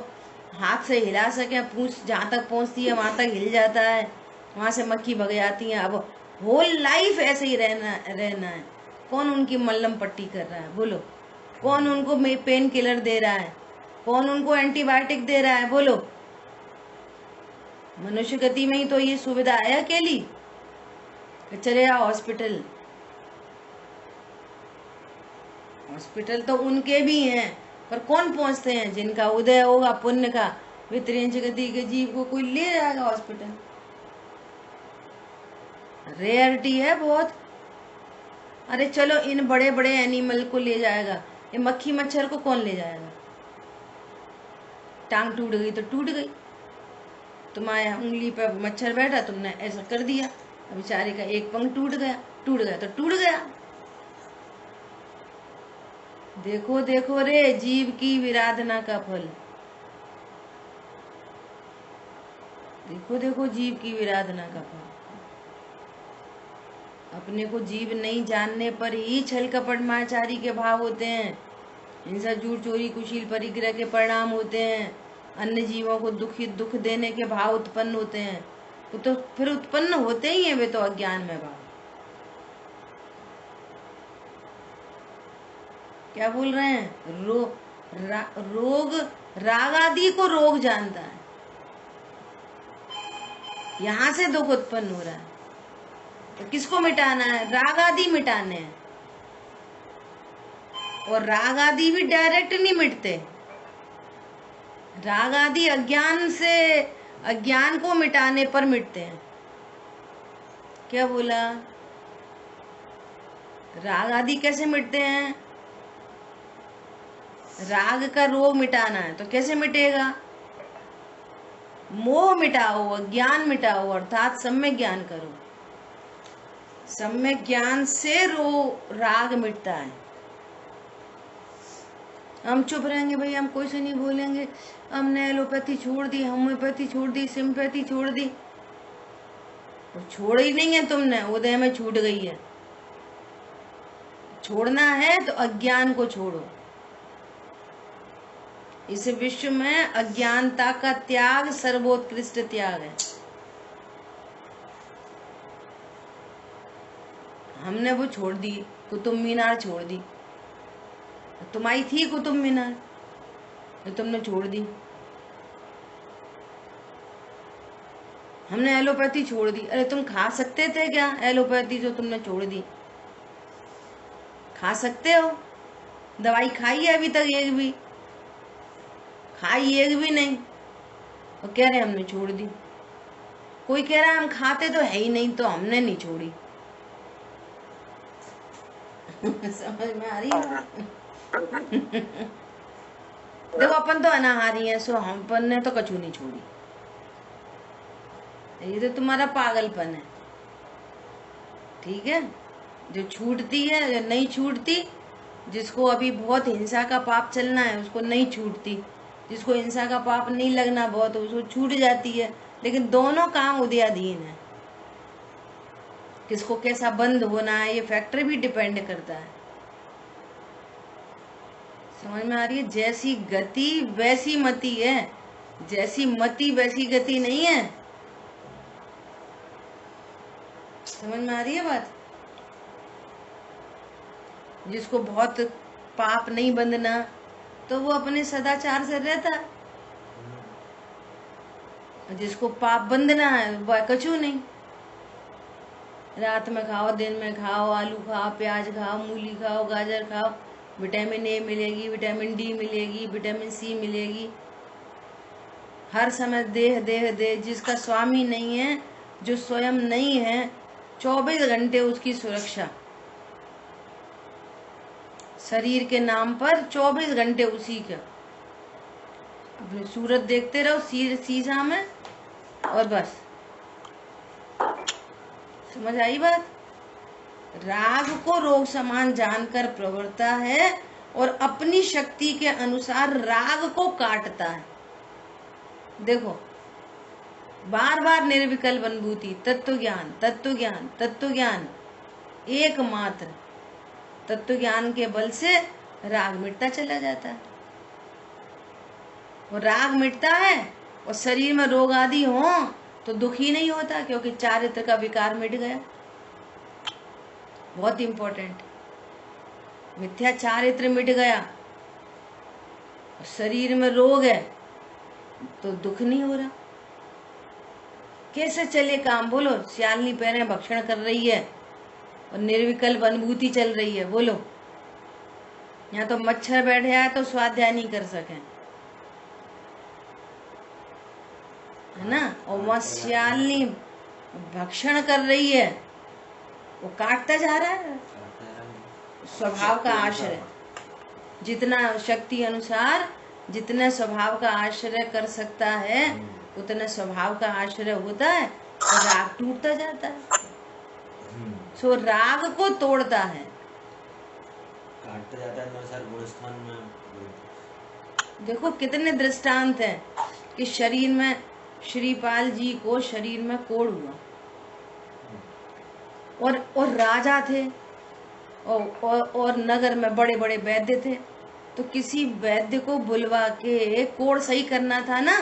हाथ से हिला सके, पूंछ जहाँ तक पहुँचती है वहां तक हिल जाता है, वहां से मक्खी भग जाती है। अब होल लाइफ ऐसे ही रहना है। कौन उनकी मल्लम पट्टी कर रहा है बोलो? कौन उनको पेन किलर दे रहा है? कौन उनको एंटीबायोटिक दे रहा है बोलो? मनुष्य गति में ही तो ये सुविधा है अकेली, चले जाओ हॉस्पिटल। हॉस्पिटल तो उनके भी हैं, पर कौन पहुंचते हैं? जिनका उदय होगा पुण्य का, वे त्रियंच गति के जीव को कोई ले जाएगा हॉस्पिटल। रेयरिटी है बहुत। अरे चलो इन बड़े बड़े एनिमल को ले जाएगा, ये मक्खी मच्छर को कौन ले जाएगा? टांग टूट गई तो टूट गई, तुम्हारे उंगली पर मच्छर बैठा, तुमने ऐसा कर दिया, बेचारे का एक पंख टूट गया तो टूट गया। देखो देखो रे जीव की विराधना का फल, देखो देखो जीव की विराधना का फल। अपने को जीव नहीं जानने पर ही छल कपट माचारी के भाव होते हैं, हिंसा झूठ चोरी कुशील परिग्रह के परिणाम होते हैं, अन्य जीवों को दुख देने के भाव उत्पन्न होते हैं। वो तो फिर उत्पन्न होते ही हैं, वे तो अज्ञान में भाव। क्या बोल रहे हैं? रोग राग आदि को रोग जानता है, यहां से दुख उत्पन्न हो रहा है। तो किसको मिटाना है? राग आदि मिटाने हैं। और राग आदि भी डायरेक्ट नहीं मिटते, राग आदि अज्ञान से, अज्ञान को मिटाने पर मिटते हैं। क्या बोला? राग आदि कैसे मिटते हैं? राग का रोग मिटाना है तो कैसे मिटेगा? मोह मिटाओ, अज्ञान मिटाओ, अर्थात सम्यक ज्ञान करो। सम्यक ज्ञान से राग मिटता है। हम चुप रहेंगे भाई, हम कोई से नहीं बोलेंगे, हमने एलोपैथी छोड़ दी, होम्योपैथी छोड़ दी, सिम्पैथी छोड़ दी, तो छोड़ ही नहीं है तुमने, उदय में छूट गई है। छोड़ना है तो अज्ञान को छोड़ो। इस विश्व में अज्ञानता का त्याग सर्वोत्कृष्ट त्याग है। हमने वो छोड़ दी, कुतुब मीनार छोड़ दी। तुम्हारी थी कुतुब मीनार, तो तुमने छोड़ दी। हमने एलोपैथी छोड़ दी। अरे तुम खा सकते थे क्या एलोपैथी जो तुमने छोड़ दी? खा सकते हो, दवाई खाई है अभी तक एक भी? खाई एक भी नहीं, और कह रहे हमने छोड़ दी। कोई कह रहा है हम खाते तो है ही नहीं, तो हमने नहीं छोड़ी। समझ में आ रही है? देखो अपन तो अनाहारी है, सो हम अपन ने तो कछु नहीं छोड़ी। ये तो तुम्हारा पागलपन है, ठीक है? जो छूटती है, जो नहीं छूटती, जिसको अभी बहुत हिंसा का पाप चलना है उसको नहीं छूटती, जिसको हिंसा का पाप नहीं लगना बहुत उसको छूट जाती है। लेकिन दोनों काम उदयाधीन है, किसको कैसा बंद होना है ये फैक्टर भी डिपेंड करता है। समझ में आ रही है? जैसी गति वैसी मति है, जैसी मति वैसी गति नहीं है। समझ में आ रही है बात? जिसको बहुत पाप नहीं बंधना तो वो अपने सदाचार से रहता है, जिसको पाप बंधना है वह कछु नहीं। रात में खाओ, दिन में खाओ, आलू खाओ, प्याज खाओ, मूली खाओ, गाजर खाओ, विटामिन ए मिलेगी, विटामिन डी मिलेगी, विटामिन सी मिलेगी। हर समय देह देह देह। जिसका स्वामी नहीं है, जो स्वयं नहीं है, 24 घंटे उसकी सुरक्षा। शरीर के नाम पर 24 घंटे उसी का। अपनी सूरत देखते रहो शीशा में और बस। समझ आई बात? राग को रोग समान जानकर प्रवृत्ता है और अपनी शक्ति के अनुसार राग को काटता है। देखो, बार बार निर्विकल्प अनुभूति, तत्व ज्ञान, तत्व ज्ञान, तत्व ज्ञान, एकमात्र तत्व ज्ञान के बल से राग मिटता चला जाता है। और राग मिटता है और शरीर में रोग आदि हो तो दुख ही नहीं होता, क्योंकि चारित्र का विकार मिट गया। बहुत इंपॉर्टेंट, मिथ्या चारित्र मिट गया और शरीर में रोग है तो दुख नहीं हो रहा। कैसे चले काम बोलो? सियालनी पैरें भक्षण कर रही है और निर्विकल्प अनुभूति चल रही है, बोलो। यहाँ तो मच्छर बैठे आए तो स्वाध्याय नहीं कर सके, है ना। और वहाँ सियालनी भक्षण कर रही है, वो काटता जा रहा है। स्वभाव का आश्रय, जितना शक्ति अनुसार जितना स्वभाव का आश्रय कर सकता है उतना स्वभाव का आश्रय होता है और राग टूटता जाता है। सो राग को तोड़ता है, काटता जाता है। सर गुणस्थान में देखो कितने दृष्टांत हैं कि शरीर में श्रीपाल जी को शरीर में कोढ़ हुआ और राजा थे और नगर में बड़े बड़े वैद्य थे, तो किसी वैद्य को बुलवा के कोढ़ सही करना था ना।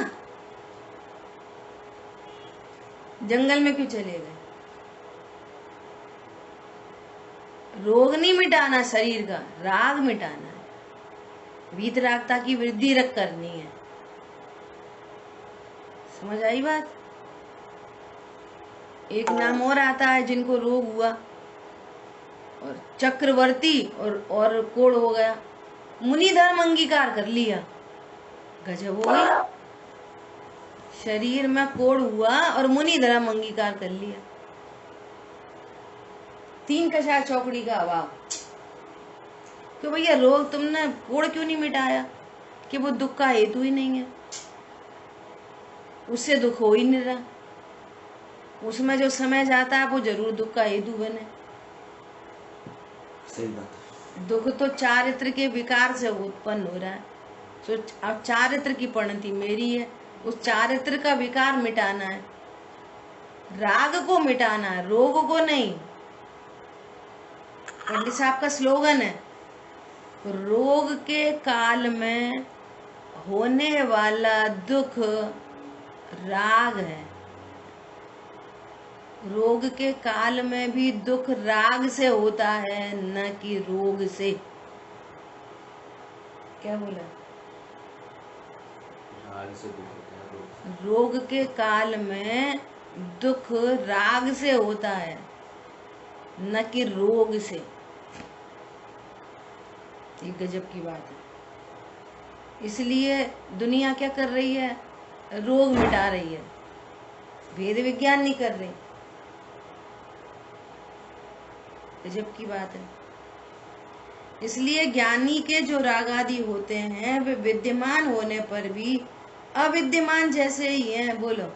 जंगल में क्यों चले गए? रोग नहीं मिटाना शरीर का, राग मिटाना है। वीतरागता की वृद्धि रख करनी है। समझ आई बात? एक नाम और आता है जिनको रोग हुआ और चक्रवर्ती और कोढ़ हो गया, मुनि धर्म अंगीकार कर लिया, गजब हो गई। शरीर में कोढ़ हुआ और मुनि धर्म अंगीकार कर लिया। 3 कषाय चौकड़ी का अभाव। क्यों भैया? रोग तुमने कोढ़ क्यों नहीं मिटाया? कि वो दुख का हेतु ही नहीं है, उससे दुख हो ही नहीं रहा। उसमें जो समय जाता है वो जरूर दुख का हेतु बने। सही बात है। दुख तो चारित्र के विकार से उत्पन्न हो रहा है। तो अब चारित्र की परिणति मेरी है, उस चारित्र का विकार मिटाना है, राग को मिटाना है, रोग को नहीं। पंडित साहब का स्लोगन है, रोग के काल में होने वाला दुख राग है। रोग के काल में भी दुख राग से होता है, न कि रोग से। क्या बोला? राग से दुख होता है, रोग के काल में दुख राग से होता है, न कि रोग से। ये गजब की बात है। इसलिए दुनिया क्या कर रही है? रोग मिटा रही है, वेद विज्ञान नहीं कर रही। गजब की बात है। इसलिए ज्ञानी के जो राग आदि होते हैं वे विद्यमान होने पर भी अविद्यमान जैसे ही हैं, बोलो।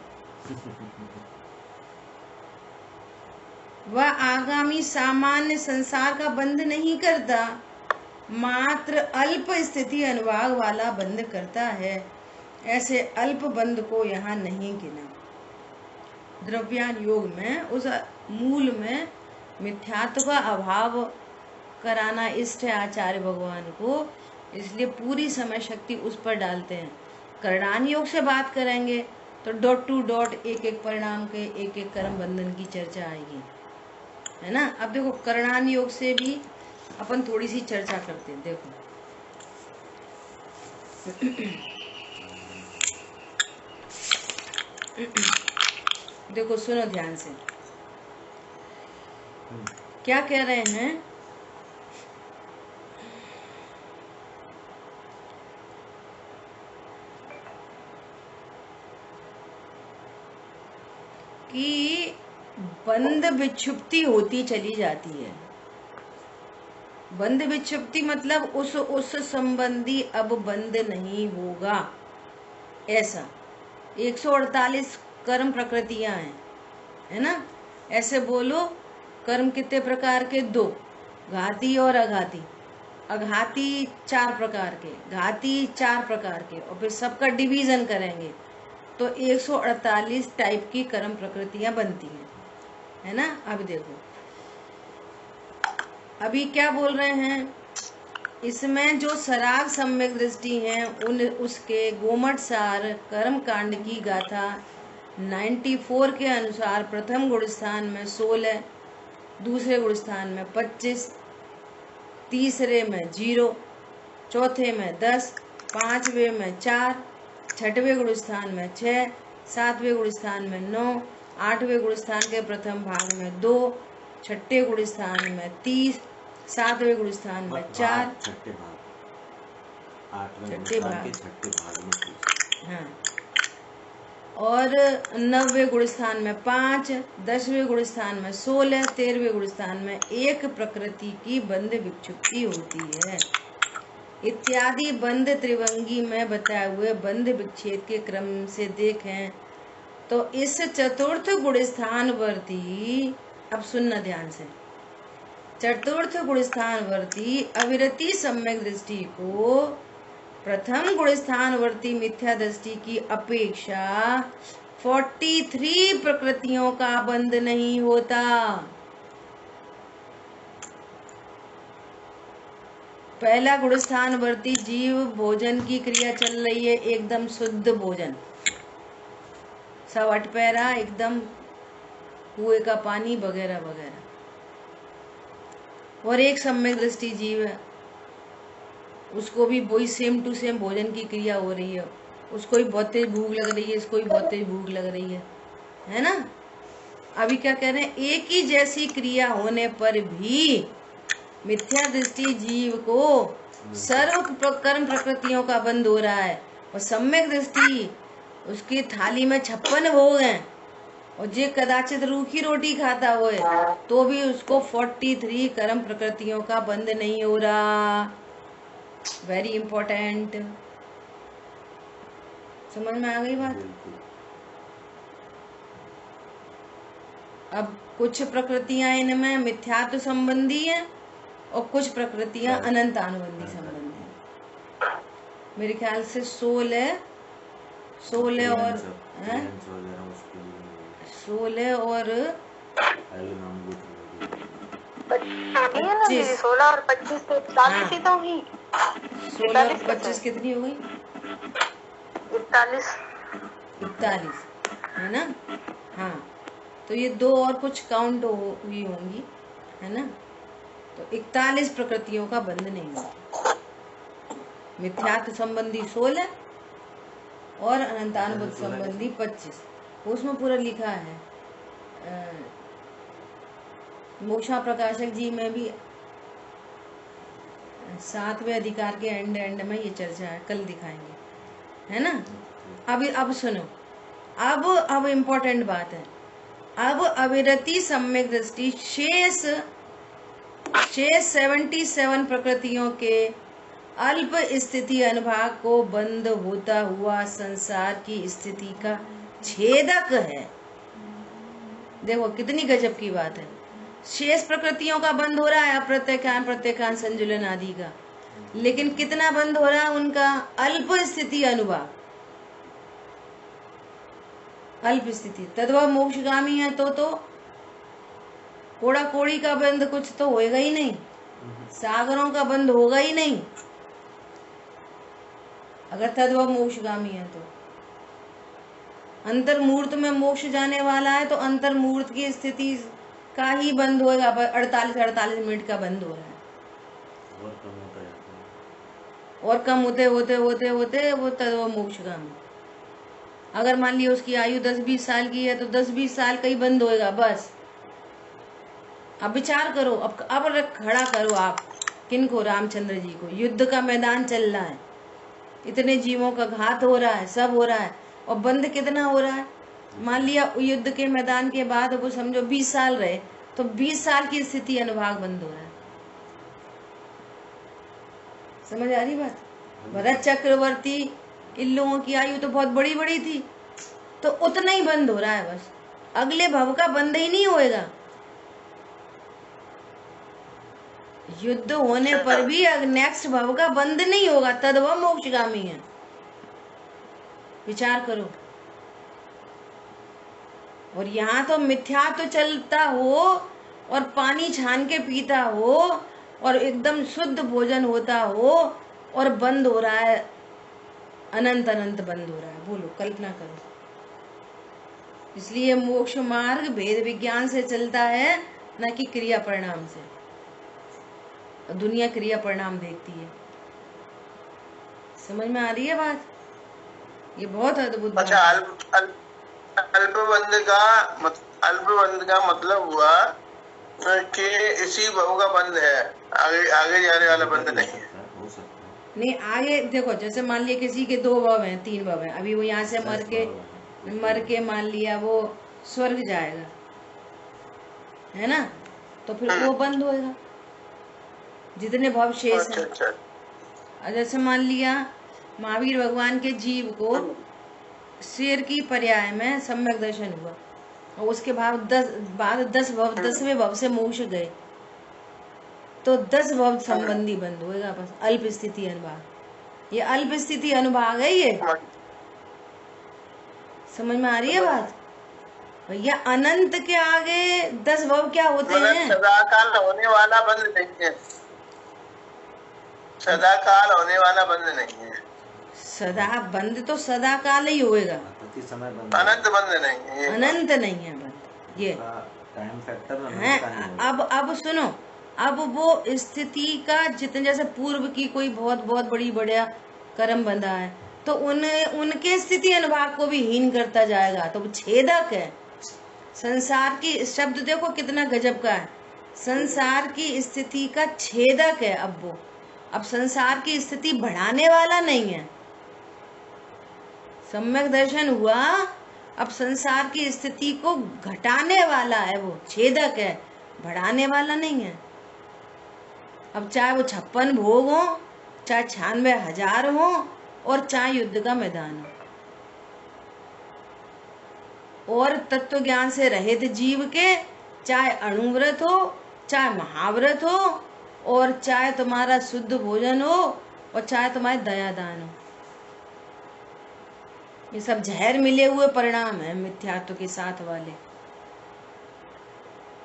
वह आगामी सामान्य संसार का बंध नहीं करता, मात्र अल्प स्थिति अनुभाग वाला बंध करता है। ऐसे अल्प बंध को यहाँ नहीं गिना। द्रव्यान योग में उस मूल में मिथ्यात्व का अभाव कराना इष्ट है आचार्य भगवान को, इसलिए पूरी समय शक्ति उस पर डालते हैं। करणान योग से बात करेंगे तो डॉट टू डॉट एक एक परिणाम के एक एक कर्म बंधन की चर्चा आएगी, है ना। अब देखो करणान योग से भी अपन थोड़ी सी चर्चा करते हैं। देखो देखो सुनो ध्यान से, क्या कह रहे हैं कि बंध विक्षुप्ति होती चली जाती है। बंध विक्षुप्ति मतलब उस संबंधी अब बंध नहीं होगा, ऐसा। 148 कर्म प्रकृतियां हैं, है ना। ऐसे बोलो, कर्म कितने प्रकार के? 2, घाती और अघाती। अघाती 4 प्रकार के, घाती 4 प्रकार के, और फिर सबका डिवीजन करेंगे तो 148 टाइप की कर्म प्रकृतियां बनती हैं, है ना। अब देखो अभी क्या बोल रहे हैं, इसमें जो सराग सम्यक दृष्टि है उसके गोमट सार कर्म कांड की गाथा 94 के अनुसार प्रथम गुण स्थान में 16, दूसरे गुण स्थान में 25, तीसरे में 0, चौथे में 10, पांचवे में 4, छठवें गुण स्थान में 6, सातवें गुण स्थान में 9, आठवें गुण स्थान के प्रथम भाग में 2, छठे गुण स्थान में 30, सातवें गुण स्थान में 4, छठे भाग, आठवें छठे गुण भाग, के छठे भाग में। हाँ, और 9वें गुण स्थान में 5, 10वें गुण स्थान में 16, 13वें गुण स्थान में 1 प्रकृति की बंध विक्षुप्ति होती है इत्यादि। बंध त्रिभंगी में बताए हुए बंध विच्छेद के क्रम से देखें तो इस चतुर्थ गुण स्थान वर्ती, अब सुनना ध्यान से, चतुर्थ गुण स्थान वर्ती अविरति सम्यक दृष्टि को प्रथम गुण स्थान वर्ती मिथ्या दृष्टि की अपेक्षा 43 प्रकृतियों का बंध नहीं होता। पहला गुण स्थान वर्ती जीव भोजन की क्रिया चल रही है, एकदम शुद्ध भोजन, सब अटपैरा, एकदम कुएं का पानी वगैरह वगैरह, और एक सम्यक दृष्टि जीव है, उसको भी वही सेम टू सेम भोजन की क्रिया हो रही है, उसको भी बहुत तेज भूख लग रही है, इसको भी बहुत तेज भूख लग रही है ना। अभी क्या कह रहे हैं, एक ही जैसी क्रिया होने पर भी मिथ्या दृष्टि जीव को सर्व कर्म प्रकृतियों का बंध हो रहा है, और सम्यक दृष्टि उसकी थाली में 56 भोग हैं, और जे कदाचित रूखी रोटी खाता होए तो भी उसको 43 कर्म प्रकृतियों का बंध नहीं हो रहा। वेरी इंपॉर्टेंट, समझ में आ गई बात। अब कुछ प्रकृतियां इनमें मिथ्यात्व संबंधी हैं और कुछ प्रकृतियां अनंत अनुबंधी संबंधी हैं। मेरे ख्याल से 16 और 16 और 25, 16 और 25 तो 41 ही तो हुई। 16 और 25 कितनी हो गई? 41 है ना। हाँ, तो ये 2 और कुछ काउंट हुई होंगी, है ना। तो 41 प्रकृतियों का बंध नहीं होता। मिथ्यात्व संबंधी 16 और अनंतानुभूत संबंधी 25, उसमें पूरा लिखा है। मोक्षा प्रकाशक जी में भी 7वें अधिकार के एंड में ये चर्चा है, कल दिखाएंगे, है ना। अब सुनो, अब इम्पोर्टेंट बात है। अब अविरति सम्यक दृष्टि शेष 77 प्रकृतियों के अल्प स्थिति अनुभाग को बंद होता हुआ संसार की स्थिति का छेदक है। देखो कितनी गजब की बात है। शेष प्रकृतियों का बंद हो रहा है, अप्रत्यक्षान प्रत्यक्षान संजुलन आदि का, लेकिन कितना बंद हो रहा है उनका? अल्प स्थिति अनुभाग, अल्प स्थिति। तद्भव मोक्षगामी है तो कोड़ा कोड़ी का बंद कुछ तो होएगा ही नहीं, सागरों का बंद होगा ही नहीं अगर तद्भव मोक्षगामी है तो। अंतर्मूर्त में मोक्ष जाने वाला है तो अंतर्मूर्त की स्थिति का ही बंद होएगा। 48 मिनट का बंद हो रहा है, और कम होते होते होते होते वो तद्भव मोक्षगामी। अगर मान लिया उसकी आयु 10-20 साल की है तो 10-20 साल का ही बंद होएगा बस। अब विचार करो, अब खड़ा करो आप किनको? रामचंद्र जी को। युद्ध का मैदान चल रहा है, इतने जीवों का घात हो रहा है, सब हो रहा है, और बंद कितना हो रहा है? मान लिया युद्ध के मैदान के बाद वो समझो 20 साल रहे तो 20 साल की स्थिति अनुभाग बंद हो रहा है। समझ आ रही बात? भरत चक्रवर्ती, इन लोगों की आयु तो बहुत बड़ी बड़ी थी, तो उतना ही बंद हो रहा है बस, अगले भव का बंद ही नहीं होएगा। युद्ध होने पर भी नेक्स्ट भव का बंद नहीं होगा, तद्भव मोक्षगामी है। विचार करो। और यहाँ तो मिथ्या तो चलता हो और पानी छान के पीता हो और एकदम शुद्ध भोजन होता हो और बंद हो रहा है, अनंत अनंत बंद हो रहा है। बोलो, कल्पना करो। इसलिए मोक्ष मार्ग भेद विज्ञान से चलता है, न कि क्रिया परिणाम से। और दुनिया क्रिया परिणाम देखती है। समझ में आ रही है बात? ये बहुत अद्भुत बात अच्छा, है। अल्पबंध का मतलब हुआ कि इसी भव का बंध है, आगे आगे जाने वाला बंध नहीं है। हो सकता है। नहीं, आगे देखो, जैसे मान लिया किसी के 2 भव हैं, 3 भव हैं, अभी वो यहाँ से मर के मान लिया वो स्वर्ग जाएगा, है ना, तो फिर वो बंद होएगा जितने भव शेष हैं। अच्छा। और जैसे मान लिया महावीर भगवान के जीव को शेर की पर्याय में सम्यक दर्शन हुआ और उसके बाद 10 भव, 10वें भव से मोक्ष गए, तो 10 भव संबंधी बंद होएगा बस। अल्प स्थिति अनुभाग, ये अल्प स्थिति अनुभाग है। ये समझ में आ रही है बात भैया? अनंत के आगे 10 भव क्या होते हैं? सदाकाल होने वाला बंध नहीं है, सदाकाल होने वाला बंध नहीं है। सदा बंद तो सदा काल ही होएगा, प्रति समय बंद अनंत बंध नहीं है, अनंत नहीं है बंद। ये टाइम फैक्टर है। अब सुनो, अब वो स्थिति का जितने, जैसे पूर्व की कोई बहुत बहुत बड़ी बढ़िया कर्म बंधा है, तो उनके स्थिति अनुभाग को भी हीन करता जाएगा, तो वो छेदक है। संसार की शब्द देखो कितना गजब का है, संसार की स्थिति का छेदक है। अब वो अब संसार की स्थिति बढ़ाने वाला नहीं है। सम्यक दर्शन हुआ, अब संसार की स्थिति को घटाने वाला है, वो छेदक है, बढ़ाने वाला नहीं है। अब चाहे वो 56 भोग हो, चाहे 96,000 हो, और चाहे युद्ध का मैदान हो, और तत्व ज्ञान से रहित जीव के चाहे अणुव्रत हो, चाहे महाव्रत हो, और चाहे तुम्हारा शुद्ध भोजन हो, और चाहे तुम्हारे दयादान हो, ये सब जहर मिले हुए परिणाम है मिथ्यात्व के साथ वाले।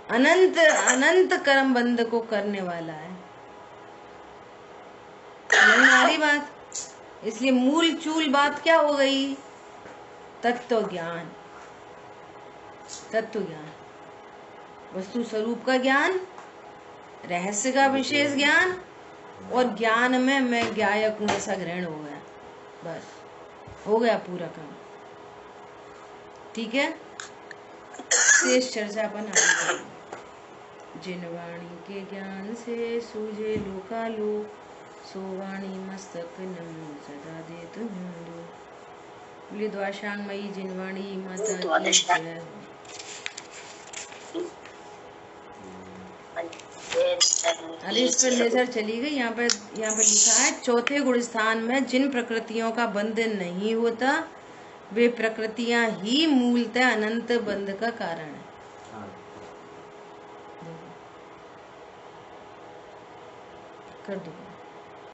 अनंत अनंत कर्म बंध को करने वाला है। हमारी बात, इसलिए मूल चूल बात क्या हो गई? तत्व ज्ञान, तत्व ज्ञान, वस्तु स्वरूप का ज्ञान, रहस्य का विशेष ज्ञान, और ज्ञान में मैं ज्ञायक हूं ऐसा ग्रहण हो गया, बस हो गया पूरा काम। ठीक है, शेष चर्चा अपन आगे करेंगे। जिन वाणी के ज्ञान से सूझे लोकालोक, सो वाणी मस्तक नमो सदा देत हूँ दो। बोली द्वाशांगमयी जिनवाणी माता की जय। अरे इस पर लेजर चली गई। यहाँ पे लिखा है, चौथे गुण स्थान में जिन प्रकृतियों का बंध नहीं होता, वे प्रकृतियां ही मूलतः अनंत बंध का कारण है। कर दो।